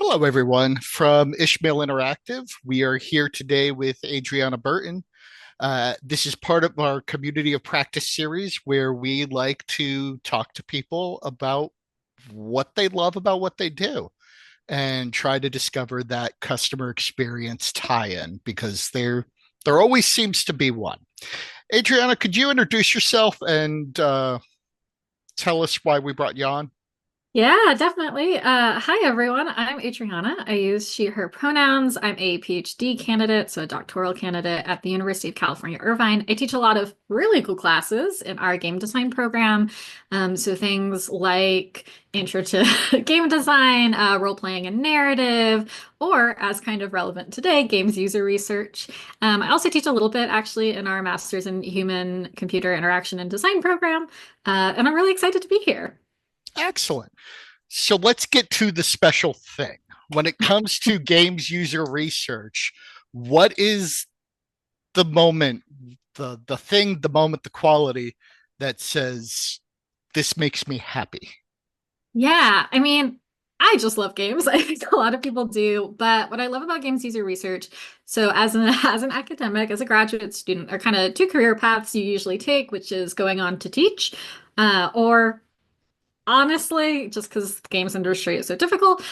Hello, everyone from Ishmael Interactive. We are here today with Adrianna Burton. This is part of our Community of Practice series where we like to talk to people about what they love about what they do and try to discover that customer experience tie-in because there always seems to be one. Adrianna, could you introduce yourself and tell us why we brought you on? Yeah, definitely. Hi, everyone. I'm Adriana. I use she, her pronouns. I'm a PhD candidate, so a doctoral candidate at the University of California, Irvine. I teach a lot of really cool classes in our game design program. So things like intro to game design, role playing and narrative, or as kind of relevant today, games user research. I also teach a little bit actually in our master's in human computer interaction and design program. And I'm really excited to be here. Excellent. So let's get to the special thing. When it comes to games user research, what is the moment, the thing, the moment, the quality that says this makes me happy? Yeah, I mean, I just love games. I think a lot of people do, but what I love about games user research, so as an as an academic, as a graduate student, there are kind of two career paths you usually take, which is going on to teach, or honestly, just because the games industry is so difficult,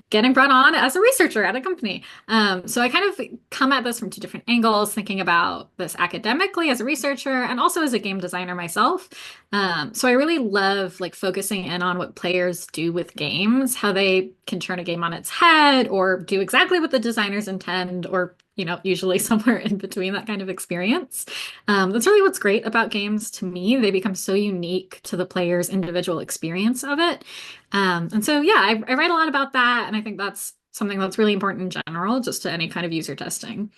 getting brought on as a researcher at a company. So I kind of come at this from two different angles, thinking about this academically as a researcher and also as a game designer myself. So I really love like focusing in on what players do with games, how they can turn a game on its head or do exactly what the designers intend, or usually somewhere in between that kind of experience. That's really what's great about games to me. They become so unique to the player's individual experience of it. And so, yeah, I write a lot about that. And I think that's something that's really important in general, just to any kind of user testing.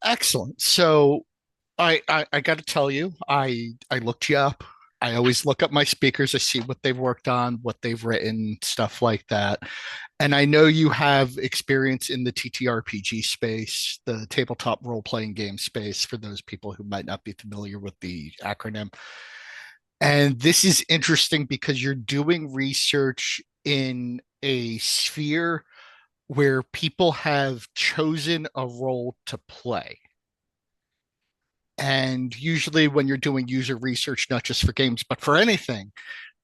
Excellent. So I got to tell you, I looked you up. I always look up my speakers. I see what they've worked on, what they've written, stuff like that. And I know you have experience in the TTRPG space, the tabletop role-playing game space, for those people who might not be familiar with the acronym. And this is interesting because you're doing research in a sphere where people have chosen a role to play. And usually, when you're doing user research, not just for games, but for anything,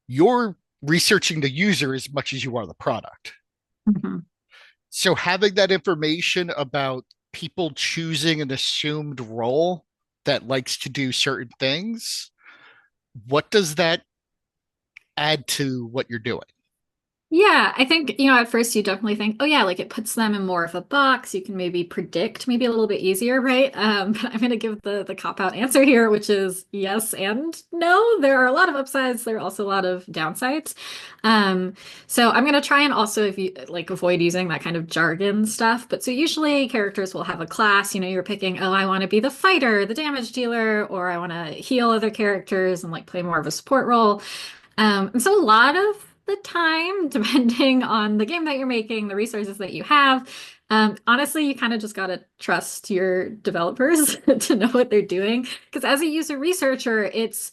you're researching the user as much as you are the product. Mhm. So, having that information about people choosing an assumed role that likes to do certain things, what does that add to what you're doing? Yeah, I think, at first you definitely think, oh yeah, like it puts them in more of a box. You can maybe predict maybe a little bit easier, right? But I'm gonna give the cop-out answer here, which is yes and no. There are a lot of upsides, there are also a lot of downsides. Um, so I'm gonna try and also if you like avoid using that kind of jargon stuff. But so usually characters will have a class, you're picking, oh, I want to be the fighter, the damage dealer, or I want to heal other characters and like play more of a support role. And so a lot of the time, depending on the game that you're making, the resources that you have, honestly, you kind of just gotta trust your developers to know what they're doing. Because as a user researcher, it's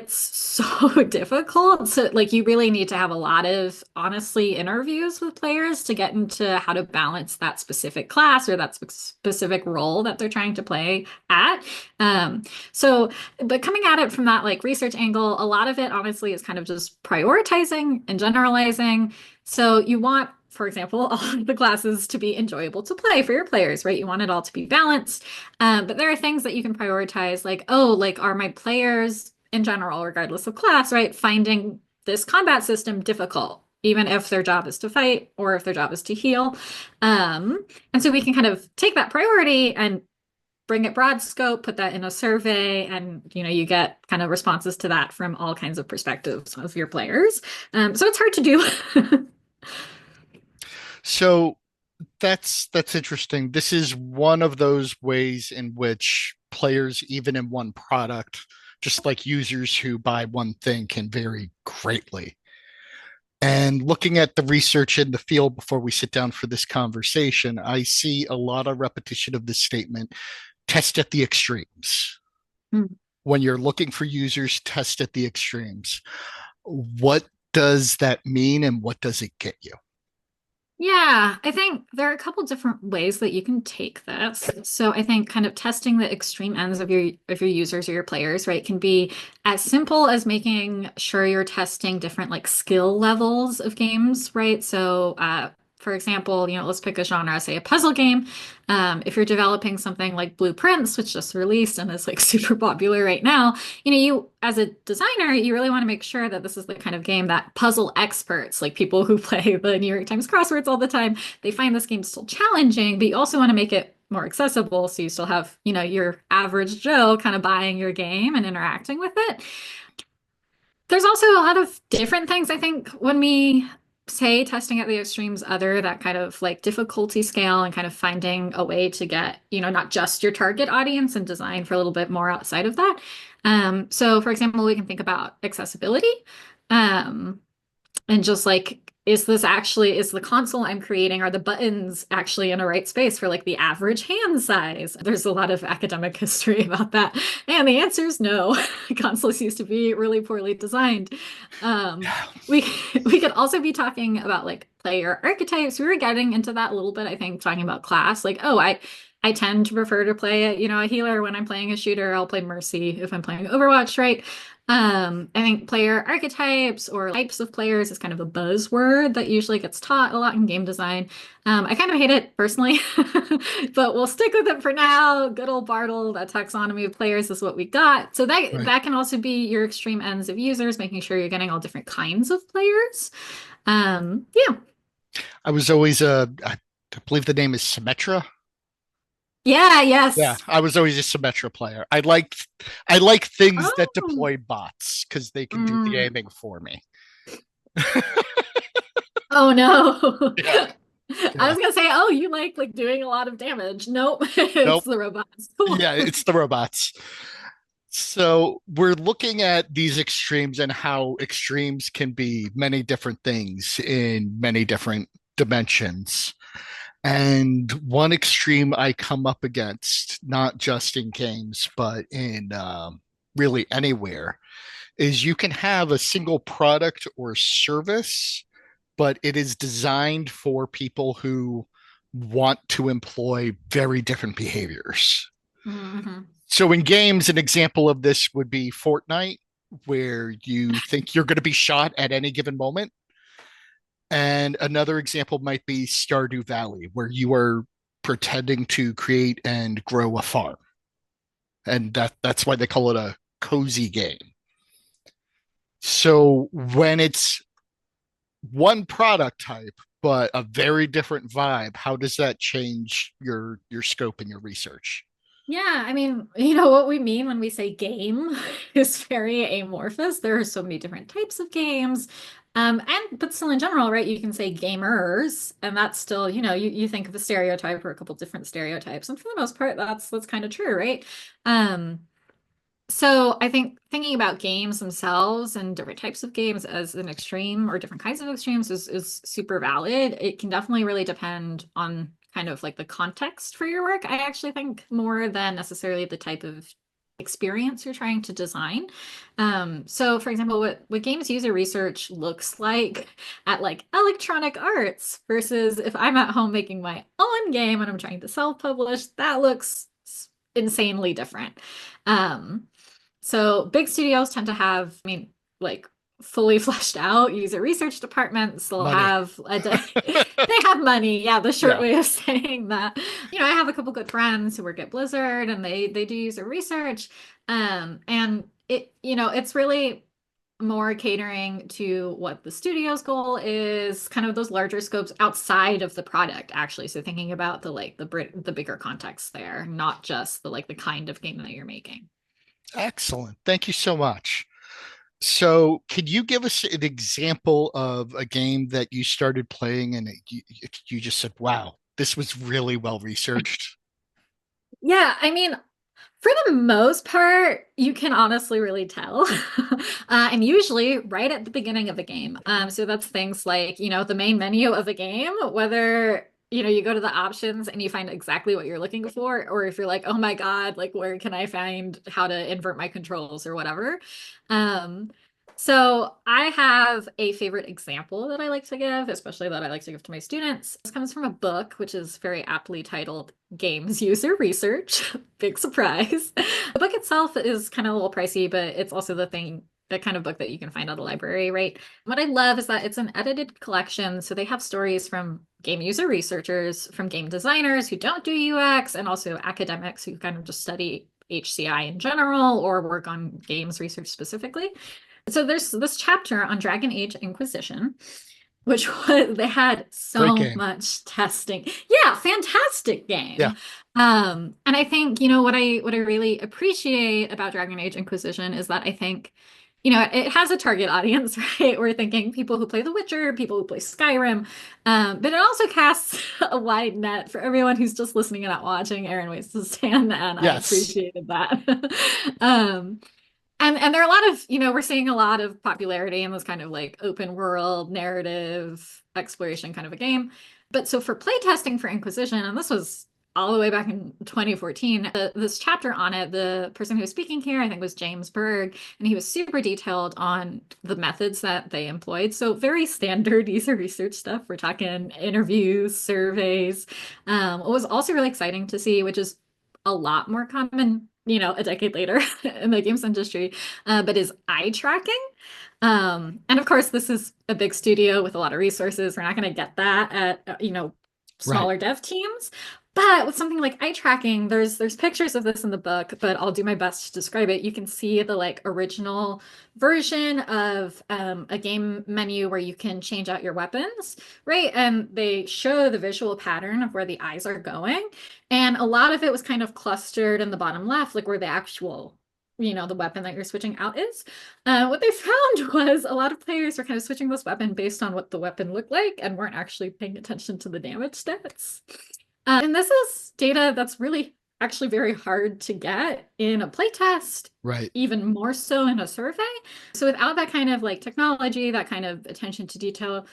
so difficult. So like you really need to have a lot of honestly interviews with players to get into how to balance that specific class or that specific role that they're trying to play at. Um, so but coming at it from that like research angle, a lot of it honestly is kind of just prioritizing and generalizing. So you want, for example, all of the classes to be enjoyable to play for your players, right? You want it all to be balanced. But there are things that you can prioritize, like, oh, like are my players in general, regardless of class, right, finding this combat system difficult, even if their job is to fight or if their job is to heal. And so we can kind of take that priority and bring it broad scope, put that in a survey, and you get kind of responses to that from all kinds of perspectives of your players. So it's hard to do. So, that's interesting. This is one of those ways in which players, even in one product, just like users who buy one thing, can vary greatly. And looking at the research in the field before we sit down for this conversation, I see a lot of repetition of this statement: test at the extremes. When you're looking for users, test at the extremes. What does that mean and what does it get you? Yeah, I think there are a couple different ways that you can take this. So I think kind of testing the extreme ends of your users or your players, right, can be as simple as making sure you're testing different like skill levels of games, right? So for example, let's pick a genre, say a puzzle game. If you're developing something like Blueprints, which just released and is like super popular right now, you as a designer, you really want to make sure that this is the kind of game that puzzle experts, like people who play the New York Times crosswords all the time, they find this game still challenging, but you also want to make it more accessible so you still have, your average Joe kind of buying your game and interacting with it. There's also a lot of different things I think when we say testing at the extremes other that kind of like difficulty scale and kind of finding a way to get, not just your target audience and design for a little bit more outside of that. So for example, we can think about accessibility. Um, and just like, is the console I'm creating, are the buttons actually in a right space for like the average hand size? There's a lot of academic history about that. And the answer is no. Consoles used to be really poorly designed. Um, we we could also be talking about like player archetypes. We were getting into that a little bit, I think, talking about class. Like, oh, I tend to prefer to play a healer when I'm playing a shooter. I'll play Mercy if I'm playing Overwatch, right? I think player archetypes or types of players is kind of a buzzword that usually gets taught a lot in game design. I kind of hate it personally, but we'll stick with it for now. Good old Bartle, that taxonomy of players is what we got. So that Right. that can also be your extreme ends of users, making sure you're getting all different kinds of players. Yeah. I was always I believe the name is Symmetra. Yeah, Yeah, yes. I was always a Symmetra player. I like things that Oh. deploy bots because they can do the Mm. aiming for me. Oh no. Yeah, I yeah. was gonna say, oh, you like doing a lot of damage. Nope, it's Nope. the robots. Cool. Yeah, it's the robots. So we're looking at these extremes and how extremes can be many different things in many different dimensions. And one extreme I come up against, not just in games, but in really anywhere, is you can have a single product or service, but it is designed for people who want to employ very different behaviors. Hmm. So in games, an example of this would be Fortnite, where you think you're going to be shot at any given moment. And another example might be Stardew Valley, where you are pretending to create and grow a farm. And that's why they call it a cozy game. So when it's one product type, but a very different vibe, how does that change your scope and your research? Yeah, I mean, you know what we mean when we say game is very amorphous. There are so many different types of games. And but still in general, right, you can say gamers, and that's still, you think of a stereotype or a couple different stereotypes. And for the most part, that's kind of true, right? Um, So I think thinking about games themselves and different types of games as an extreme or different kinds of extremes is super valid. It can definitely really depend on kind of like the context for your work. I actually think more than necessarily the type of experience you're trying to design. So for example, what games user research looks like at like Electronic Arts versus if I'm at home making my own game and I'm trying to self-publish, that looks insanely different. Um, so big studios tend to have, I mean, like fully fleshed out user research departments. They'll Money. have they have money. Yeah, the short Yeah. way of saying that. I have a couple good friends who work at Blizzard and they do user research. And it's really more catering to what the studio's goal is, kind of those larger scopes outside of the product, actually. So thinking about the bigger context there, not just the kind of game that you're making. Excellent. Thank you so much. So, could you give us an example of a game that you started playing and you just said, wow, this was really well researched? Yeah, I mean, for the most part, you can honestly really tell. And usually right at the beginning of a game. So that's things like, the main menu of a game, whether, you go to the options and you find exactly what you're looking for, or if you're like, oh my God, like where can I find how to invert my controls or whatever. Um, So I have a favorite example that I like to give, especially that I like to give to my students. This comes from a book, which is very aptly titled Games User Research. Big surprise. The book itself is kind of a little pricey, but it's also the kind of book that you can find at a library, right? What I love is that it's an edited collection. So they have stories from game user researchers, from game designers who don't do UX, and also academics who kind of just study HCI in general or work on games research specifically. So there's this chapter on Dragon Age Inquisition, which was they had Great so game. much testing. Yeah, fantastic Yeah. game. And I think, what I really appreciate about Dragon Age Inquisition is that I think, it has a target audience, right? We're thinking people who play The Witcher, people who play Skyrim, but it also casts a wide net for everyone who's just listening and not watching Aaron Waits to Stand, and I Yes. appreciated that. Um, and there are a lot of, we're seeing a lot of popularity in this kind of like open world narrative exploration kind of a game. But so for playtesting for Inquisition, and this was all the way back in 2014, this chapter on it, the person who was speaking here, I think was James Berg, and he was super detailed on the methods that they employed. So very standard user research stuff. We're talking interviews, surveys. What was also really exciting to see, which is a lot more common, a decade later in the games industry, but is eye tracking. And of course, this is a big studio with a lot of resources. We're not going to get that at, Right. smaller dev teams. But with something like eye tracking, there's pictures of this in the book, but I'll do my best to describe it. You can see the like original version of a game menu where you can change out your weapons, right? And they show the visual pattern of where the eyes are going. And a lot of it was kind of clustered in the bottom left, like where the actual, the weapon that you're switching out is. What they found was a lot of players were kind of switching this weapon based on what the weapon looked like and weren't actually paying attention to the damage stats. And this is data that's really actually very hard to get in a playtest, Right. even more so in a survey. So without that kind of like technology, that kind of attention to detail,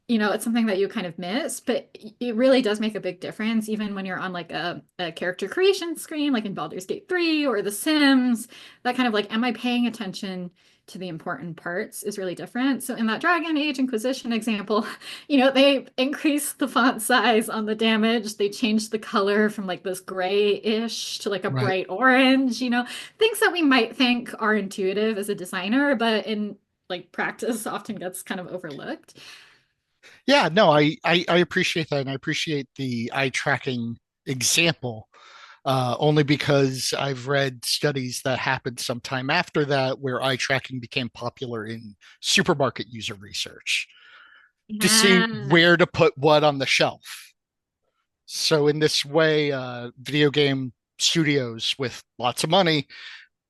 it's something that you kind of miss, but it really does make a big difference, even when you're on like a character creation screen, like in Baldur's Gate 3 or The Sims. That kind of like, am I paying attention to the important parts is really different. So in that Dragon Age Inquisition example, they increased the font size on the damage. They changed the color from like this grayish to like a Right. bright orange, things that we might think are intuitive as a designer, but in like practice often gets kind of overlooked. Yeah, no, I appreciate that, and I appreciate the eye tracking example, only because I've read studies that happened sometime after that where eye tracking became popular in supermarket user research to see Yeah. where to put what on the shelf. So in this way, video game studios with lots of money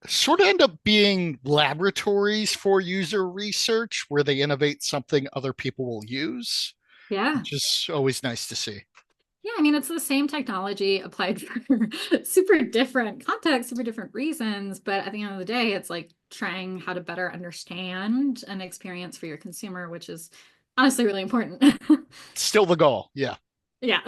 sort of end up being laboratories for user research where they innovate something other people will use, Yeah. which is always nice to see. Yeah, I mean, it's the same technology applied for super different contexts, super different reasons, but at the end of the day, it's like trying how to better understand an experience for your consumer, which is honestly really important. Still the goal. Yeah. Yeah.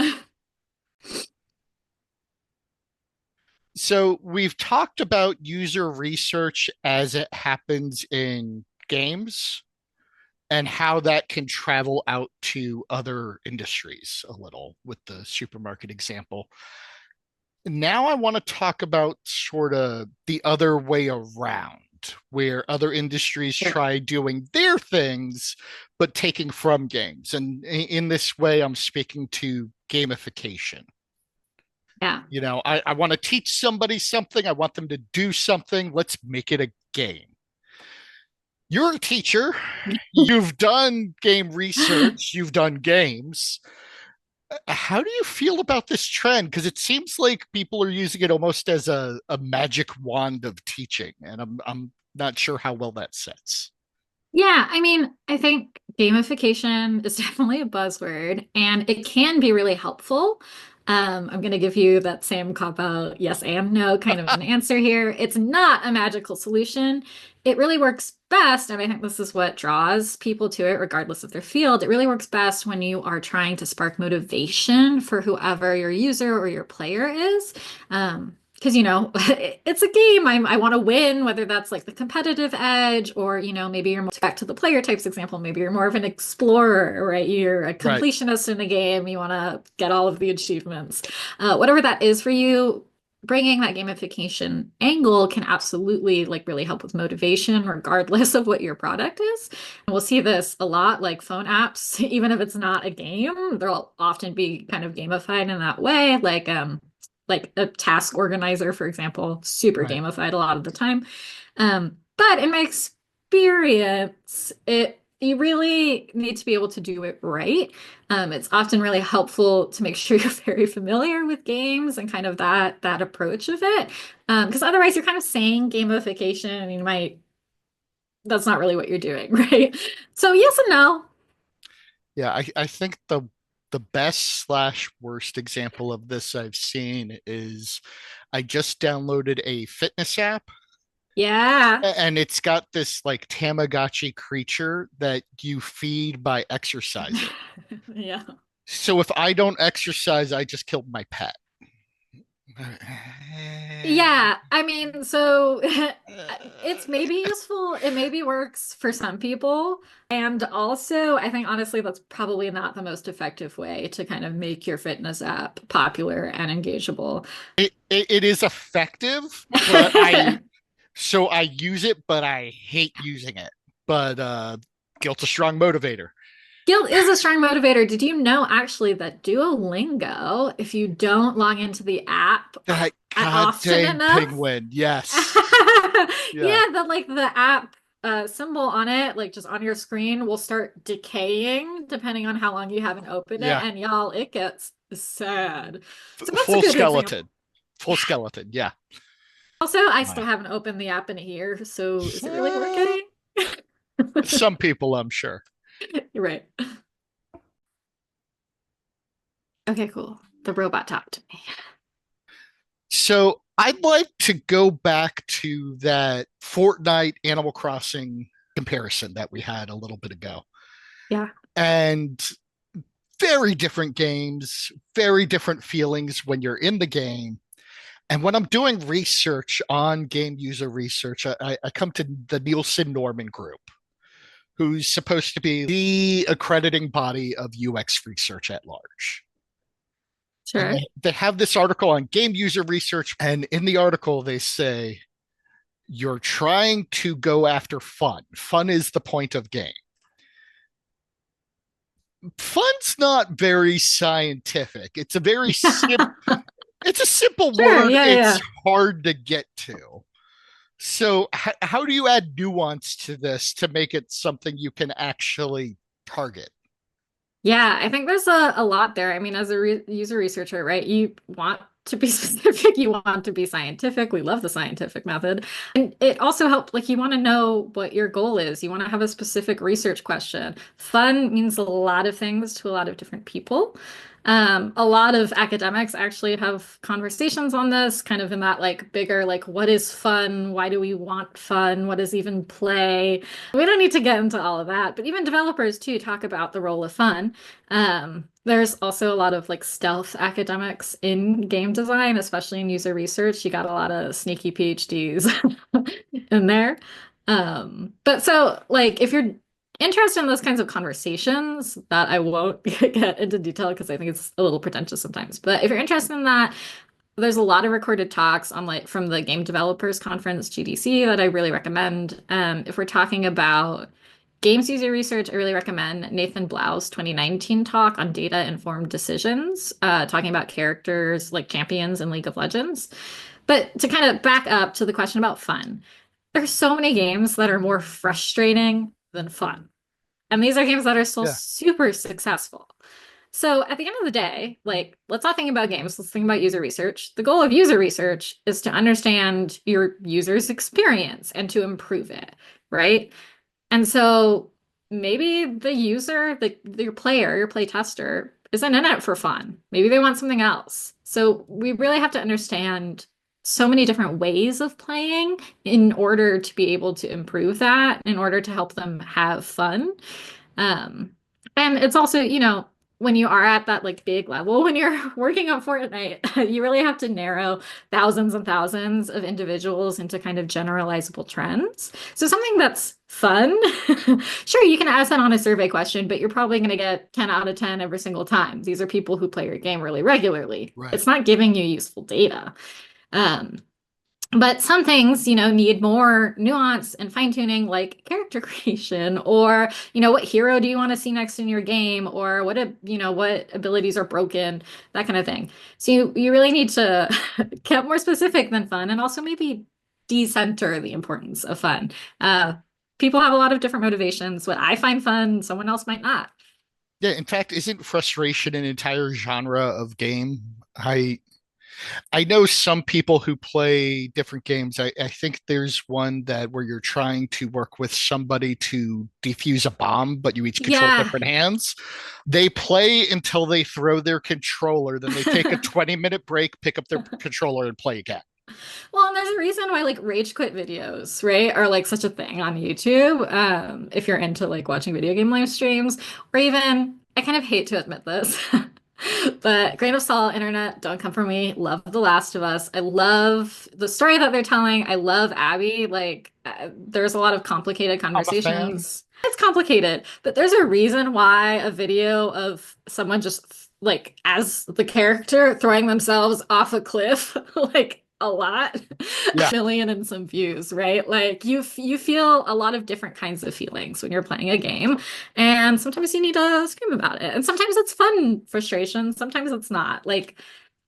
So we've talked about user research as it happens in games and how that can travel out to other industries a little with the supermarket example. Now I want to talk about sort of the other way around, where other industries Sure. try doing their things, but taking from games. And in this way, I'm speaking to gamification. Yeah. I want to teach somebody something. I want them to do something. Let's make it a game. You're a teacher. You've done game research. You've done games. How do you feel about this trend? Because it seems like people are using it almost as a magic wand of teaching, and I'm not sure how well that sets. Yeah, I mean, I think gamification is definitely a buzzword and it can be really helpful. I'm going to give you that same cop out yes and no kind of an answer here. It's not a magical solution. It really works best, and I think this is what draws people to it, regardless of their field. It really works best when you are trying to spark motivation for whoever your user or your player is. because it's a game. I want to win, whether that's like the competitive edge, or maybe you're more back to the player types example. Maybe you're more of an explorer, right? You're a Right. completionist in a game. You want to get all of the achievements. Whatever that is for you, bringing that gamification angle can absolutely like really help with motivation, regardless of what your product is. And we'll see this a lot, like phone apps, even if it's not a game, they'll often be kind of gamified in that way, like a task organizer, for example, super Right. gamified a lot of the time. But in my experience, it you really need to be able to do it right. It's often really helpful to make sure you're very familiar with games and kind of that approach of it. Because otherwise you're kind of saying gamification and you might that's not really what you're doing, right? So yes and no. Yeah, I think the best slash worst example of this I've seen is I just downloaded a fitness app, Yeah. and it's got this like Tamagotchi creature that you feed by exercising. Yeah. So if I don't exercise, I just killed my pet. Yeah, I mean, so it's maybe useful. It maybe works for some people. And also, I think honestly, that's probably not the most effective way to kind of make your fitness app popular and engageable. It is effective, but I use it, but I hate using it. But guilt's a strong motivator. Guilt is a strong motivator. Did you know actually that Duolingo, if you don't log into the app That god often dang enough, penguin. Yes. Yeah. yeah, the app symbol on it, like just on your screen, will start decaying depending on how long you haven't opened it. Yeah. And y'all, it gets sad. So that's a Full good example. skeleton. Full skeleton. Yeah. Also, I still My. haven't opened the app in a year, so is it really working? Some people, I'm sure. You're right. Okay, cool. The robot talked to me. So I'd like to go back to that Fortnite Animal Crossing comparison that we had a little bit ago. Yeah. And very different games, very different feelings when you're in the game. And when I'm doing research on game user research, I come to the Nielsen Norman Group, who's supposed to be the accrediting body of UX research at large. And Sure. they have this article on game user research. And in the article, they say, you're trying to go after fun. Fun is the point of game. Fun's not very scientific. It's a simple Sure. word. Yeah, It's yeah. hard to get to. So how do you add nuance to this to make it something you can actually target? Yeah, I think there's a lot there. I mean, as a re user researcher, right, you want to be specific, you want to be scientific. We love the scientific method. And it also helps, like, you want to know what your goal is. You want to have a specific research question. Fun means a lot of things to a lot of different people. A lot of academics actually have conversations on this, kind of in that like bigger, like, what is fun? Why do we want fun? What is even play? We don't need to get into all of that, but even developers too talk about the role of fun. There's also a lot of like stealth academics in game design, especially in user research. You got a lot of sneaky PhDs in there. But so like if you're interested in those kinds of conversations that I won't get into detail because I think it's a little pretentious sometimes. But if you're interested in that, there's a lot of recorded talks on like from the Game Developers Conference, GDC, that I really recommend. If we're talking about games user research, I really recommend Nathan Blau's 2019 talk on data-informed decisions, talking about characters like champions in League of Legends. But to kind of back up to the question about fun, there's so many games that are more frustrating than fun. And these are games that are still Yeah. super successful. So at the end of the day, like, let's not think about games. Let's think about user research. The goal of user research is to understand your user's experience and to improve it, right? And so maybe the user, your player, your play tester, isn't in it for fun. Maybe they want something else. So we really have to understand so many different ways of playing in order to be able to improve that, in order to help them have fun. Um, and it's also, when you are at that like big level, when you're working on Fortnite, you really have to narrow thousands and thousands of individuals into kind of generalizable trends. So something that's fun, sure, you can ask that on a survey question, but you're probably going to get 10 out of 10 every single time. These are people who play your game really regularly. Right. It's not giving you useful data. Um, but some things, need more nuance and fine tuning, like character creation, or, what hero do you want to see next in your game, or what abilities are broken, that kind of thing. So you really need to get more specific than fun, and also maybe decenter the importance of fun. Uh, People have a lot of different motivations. What I find fun, someone else might not. Yeah, in fact, isn't frustration an entire genre of game? I know some people who play different games. I think there's one that where you're trying to work with somebody to defuse a bomb, but you each control Yeah. different hands. They play until they throw their controller, then they take a 20-minute break, pick up their controller, and play again. Well, and there's a reason why like rage quit videos, right, are like such a thing on YouTube. If you're into like watching video game live streams, or even, I kind of hate to admit this, but grain of salt, internet, don't come for me. Love The Last of Us. I love the story that they're telling. I love Abby. Like, there's a lot of complicated I'm a fan. conversations. It's complicated, but there's a reason why a video of someone just like as the character throwing themselves off a cliff, like a lot, Yeah. million and some views, right? Like you feel a lot of different kinds of feelings when you're playing a game, and sometimes you need to scream about it. And sometimes it's fun frustration, sometimes it's not. Like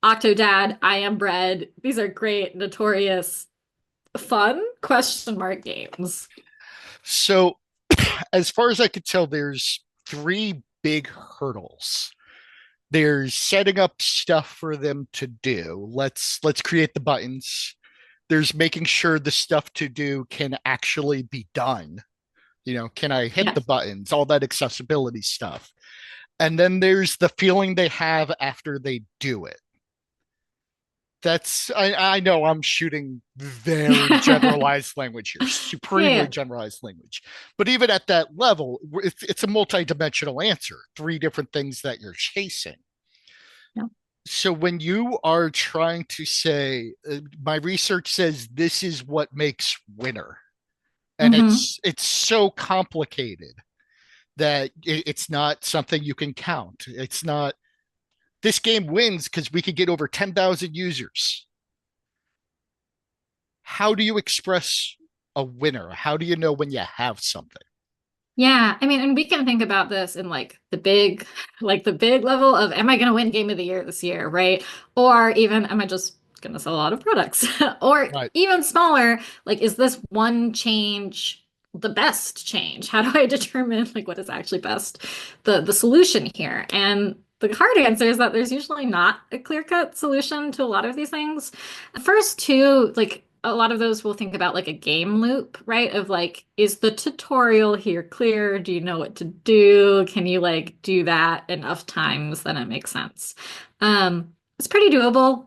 Octodad, I Am Bread, these are great, notorious, fun question mark games. So, as far as I could tell, there's three big hurdles. There's setting up stuff for them to do. Let's create the buttons. There's making sure the stuff to do can actually be done. Can I hit the Yes. buttons? All that accessibility stuff. And then there's the feeling they have after they do it. I know I'm shooting very generalized language here, supremely Yeah. generalized language. But even at that level, it's a multi-dimensional answer, three different things that you're chasing. Yeah. So when you are trying to say, my research says this is what makes winner, and Hmm. it's so complicated that it's not something you can count. It's not this game wins because we could get over 10,000 users. How do you express a winner? How do you know when you have something? Yeah, I mean, and we can think about this in like the big level of, am I going to win Game of the Year this year, right? Or even, am I just going to sell a lot of products? Or Right. even smaller, like, is this one change the best change? How do I determine like what is actually best, the solution here? And the hard answer is that there's usually not a clear-cut solution to a lot of these things. First, two, like a lot of those will think about like a game loop, right? Of like, is the tutorial here clear? Do you know what to do? Can you like do that enough times that it makes sense? It's pretty doable.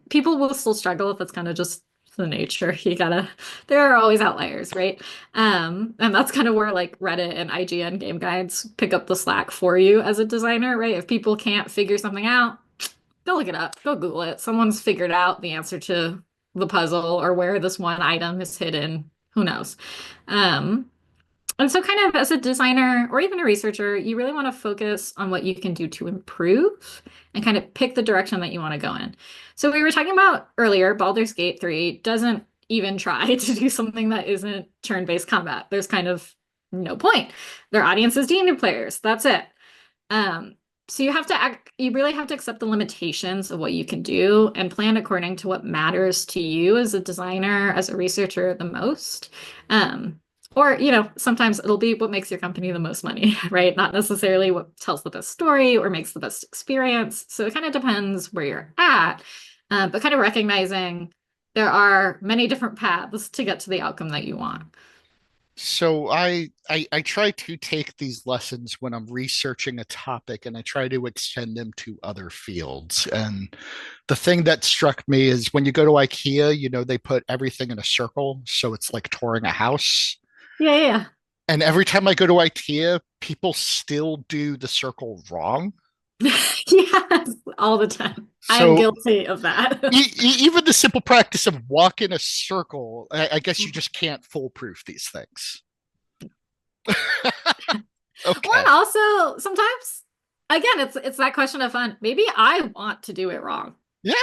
People will still struggle if it's kind of just the nature. There are always outliers, right? And that's kind of where like Reddit and IGN game guides pick up the slack for you as a designer, right? If people can't figure something out, go look it up, go Google it. Someone's figured out the answer to the puzzle or where this one item is hidden. Who knows? Um, and so, kind of as a designer or even a researcher, you really want to focus on what you can do to improve and kind of pick the direction that you want to go in. So, we were talking about earlier, Baldur's Gate 3 doesn't even try to do something that isn't turn-based combat. There's kind of no point. Their audience is D&D players. That's it. Um, so you really have to accept the limitations of what you can do and plan according to what matters to you as a designer, as a researcher the most. Um, or, sometimes it'll be what makes your company the most money, right? Not necessarily what tells the best story or makes the best experience. So it kind of depends where you're at, but kind of recognizing there are many different paths to get to the outcome that you want. So I try to take these lessons when I'm researching a topic and I try to extend them to other fields. And the thing that struck me is when you go to IKEA, they put everything in a circle, so it's like touring a house. Yeah, yeah. And every time I go to IKEA, people still do the circle wrong. Yes, all the time. I am So guilty of that. even the simple practice of walk in a circle, I guess you just can't foolproof these things. Well, Okay. and also sometimes, again, it's that question of fun. Maybe I want to do it wrong. Yeah,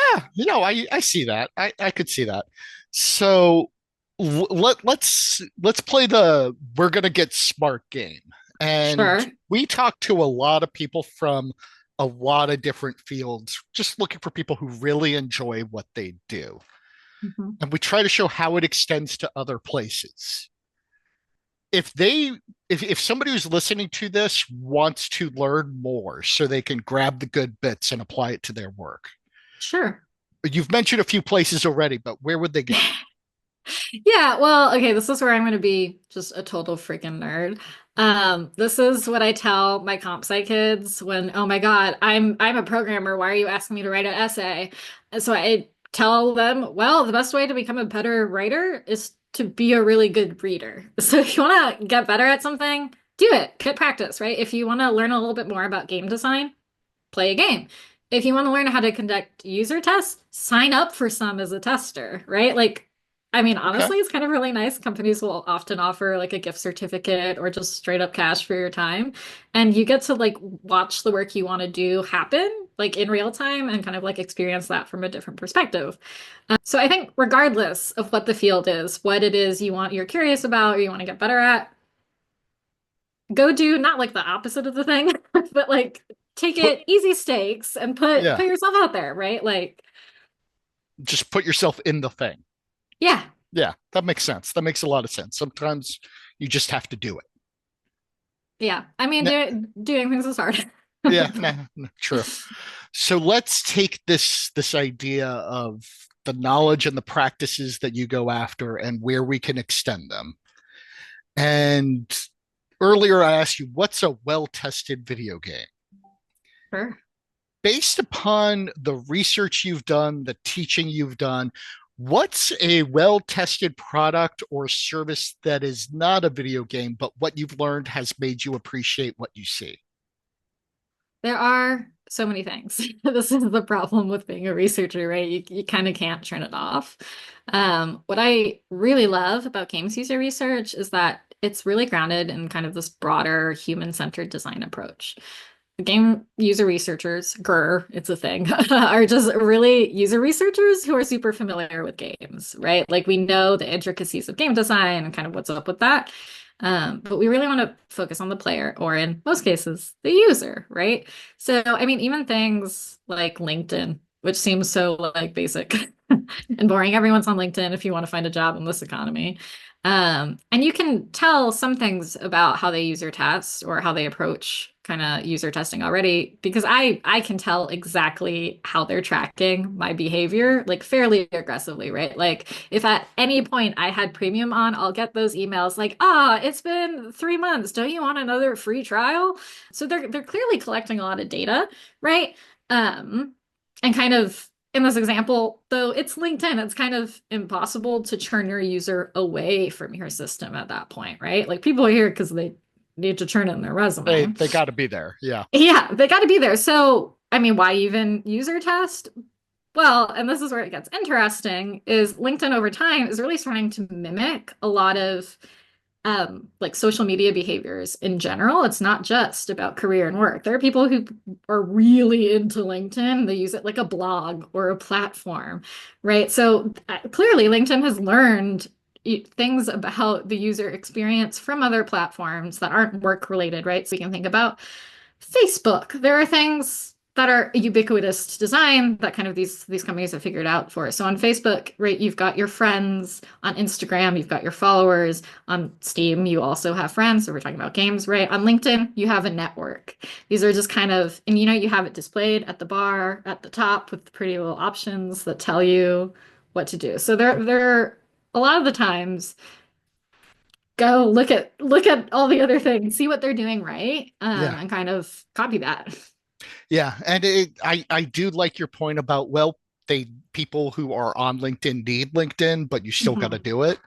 I see that. I could see that. So let's play the we're gonna get smart game. And Sure. we talk to a lot of people from a lot of different fields, just looking for people who really enjoy what they do. Mhm. And we try to show how it extends to other places. If they if somebody who's listening to this wants to learn more so they can grab the good bits and apply it to their work, Sure. you've mentioned a few places already, but where would they go? Yeah, well, okay, this is where I'm going to be just a total freaking nerd. This is what I tell my comp sci kids when, oh my God, I'm a programmer. Why are you asking me to write an essay? And so I tell them, well, the best way to become a better writer is to be a really good reader. So if you want to get better at something, do it. Get practice, right? If you want to learn a little bit more about game design, play a game. If you want to learn how to conduct user tests, sign up for some as a tester, right? Like, I mean, Okay. honestly, it's kind of really nice. Companies will often offer like a gift certificate or just straight up cash for your time. And you get to like watch the work you want to do happen like in real time and kind of like experience that from a different perspective. So I think regardless of what the field is, what it is you're curious about or you want to get better at, go do not like the opposite of the thing, but like take Put it easy stakes and put yeah, yourself out there, right? Like, just put yourself in the thing. yeah, Yeah, that makes sense. That makes a lot of sense. Sometimes you just have to do it. yeah. I mean, N- doing things is hard. yeah, nah, nah, true. So let's take this idea of the knowledge and the practices that you go after and where we can extend them. And earlier I asked you, what's a well-tested video game? Sure. Based upon the research you've done, the teaching you've done, what's a well tested product or service that is not a video game, but what you've learned has made you appreciate what you see? There are so many things. This is the problem with being a researcher, right? You kind of can't turn it off. What I really love about games user research is that it's really grounded in kind of this broader human-centered design approach. Game user researchers, grr, it's a thing, are just really user researchers who are super familiar with games, right? Like we know the intricacies of game design and kind of what's up with that. But we really want to focus on the player, or in most cases, the user, right? So, I mean, even things like LinkedIn, which seems so like basic and boring. Everyone's on LinkedIn if you want to find a job in this economy. And you can tell some things about how they user test or how they approach kind of user testing already because I can tell exactly how they're tracking my behavior like fairly aggressively, right? Like if at any point I had premium on, I'll get those emails like, ah, it's been 3 months. Don't you want another free trial? So they're clearly collecting a lot of data, right? Um, and kind of in this example, though it's LinkedIn, it's kind of impossible to churn your user away from your system at that point, right? Like people are here because they need to turn in their They resume. they got to be there. Yeah. Yeah, they got to be there. So, I mean, why even user test? Well, and this is where it gets interesting, is LinkedIn over time is really starting to mimic a lot of like social media behaviors in general. It's not just about career and work. There are people who are really into LinkedIn. They use it like a blog or a platform, right? So clearly, LinkedIn has learned things about the user experience from other platforms that aren't work related, right? So you can think about Facebook. There are things that are ubiquitous to design that kind of these companies have figured out for us. So on Facebook, right, you've got your friends. On Instagram, you've got your followers. On Steam, you also have friends. So we're talking about games, right? On LinkedIn, you have a network. These are just kind of, and you have it displayed at the bar at the top with pretty little options that tell you what to do. So there a lot of the times go look at all the other things, see what they're doing right, Yeah. and kind of copy that. Yeah. And I do like your point about, well, they people who are on LinkedIn need LinkedIn, but you still got to Mhm. do it.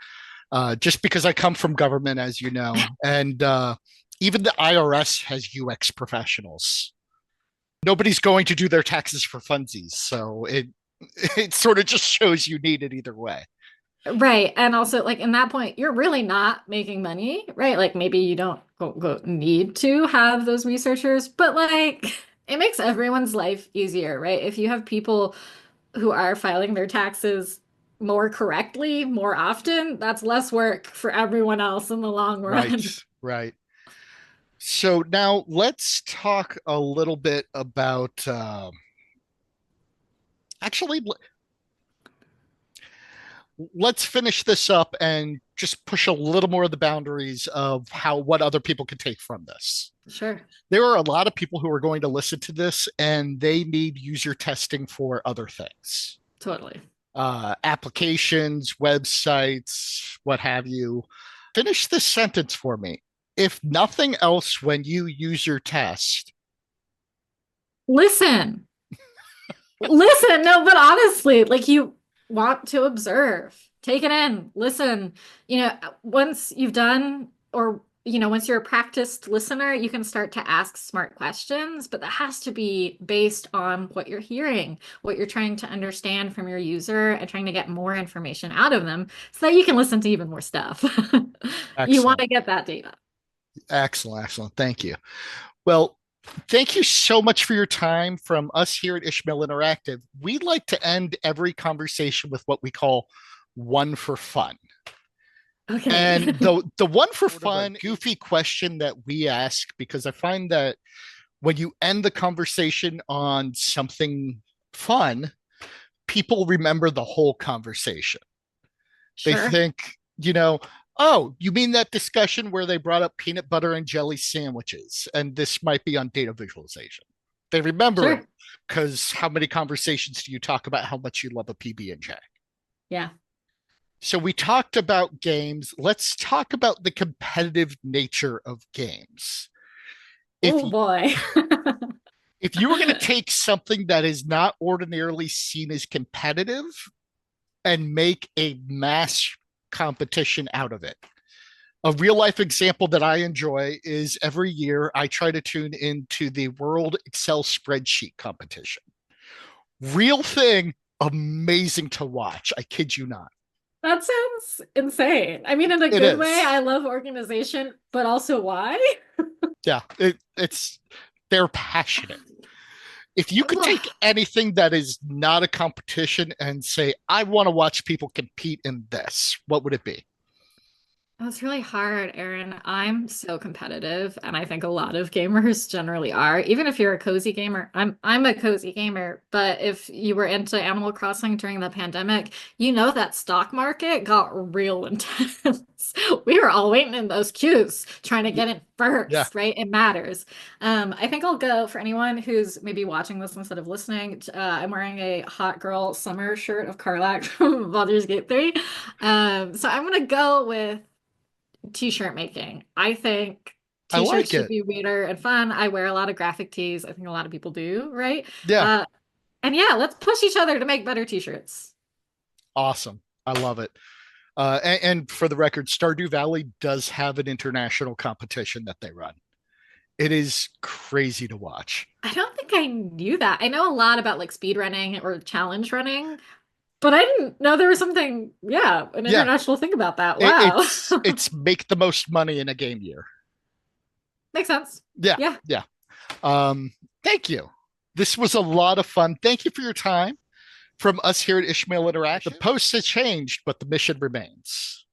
Just because I come from government, as you know, and even the IRS has UX professionals. Nobody's going to do their taxes for funsies, so it sort of just shows you need it either way. Right. And also, like, in that point, you're really not making money, right? Like, maybe you don't need to have those researchers, but like, it makes everyone's life easier, right? If you have people who are filing their taxes more correctly, more often, that's less work for everyone else in the long Right, run. right. So now let's talk a little bit about actually let's finish this up and just push a little more of the boundaries of how what other people can take from this. Sure. There are a lot of people who are going to listen to this and they need user testing for other things, Totally. applications, websites, what have you. Finish this sentence for me. If nothing else, when you user test, Listen. Listen, no, but honestly, like you want to observe, take it in, listen. Once you've done, or once you're a practiced listener, you can start to ask smart questions, but that has to be based on what you're hearing, what you're trying to understand from your user, and trying to get more information out of them so that you can listen to even more stuff. You want excellent, to get that data. excellent, excellent. Thank you. Well, thank you so much for your time from us here at Ishmael Interactive. We like to end every conversation with what we call one for fun. Okay. And the one for fun, goofy question that we ask, because I find that when you end the conversation on something fun, people remember the whole conversation. They Sure. think, you know, oh, you mean that discussion where they brought up peanut butter and jelly sandwiches, and this might be on data visualization. They remember it Sure. because how many conversations do you talk about how much you love a PB&J? Yeah. So we talked about games. Let's talk about the competitive nature of games. If Oh boy. if you were going to take something that is not ordinarily seen as competitive and make a mass competition out of it. A real life example that I enjoy is every year I try to tune into the World Excel spreadsheet competition. Real thing, amazing to watch. I kid you not. That sounds insane. I mean, in a It good way, is. I love organization, but also why? Yeah, it's they're passionate. If you could take Well, anything that is not a competition and say, I want to watch people compete in this, what would it be? it's really hard, Aaron. I'm so competitive, and I think a lot of gamers generally are. Even if you're a cozy gamer, I'm a cozy gamer, but if you were into Animal Crossing during the pandemic, you know that stock market got real intense. We were all waiting in those queues, trying to get in Yeah, first, right? It matters. I think I'll go for anyone who's maybe watching this instead of listening. I'm wearing a hot girl summer shirt of Carlac from Baldur's Gate 3. So I'm gonna go with t-shirt making. I think I t-shirts like should it. be weirder and fun. I wear a lot of graphic tees. I think a lot of people do, right? Yeah, Uh, and yeah, let's push each other to make better t-shirts. awesome. I love it. And for the record, Stardew Valley does have an international competition that they run. It is crazy to watch. I don't think I knew that. I know a lot about like speed running or challenge running, but I didn't know there was something, yeah, an Yeah, international thing about that. Wow. it's make the most money in a game year. Makes sense. Yeah, Yeah. yeah. Thank you. This was a lot of fun. Thank you for your time. From us here at Ishmael Interact, the posts have changed, but the mission remains.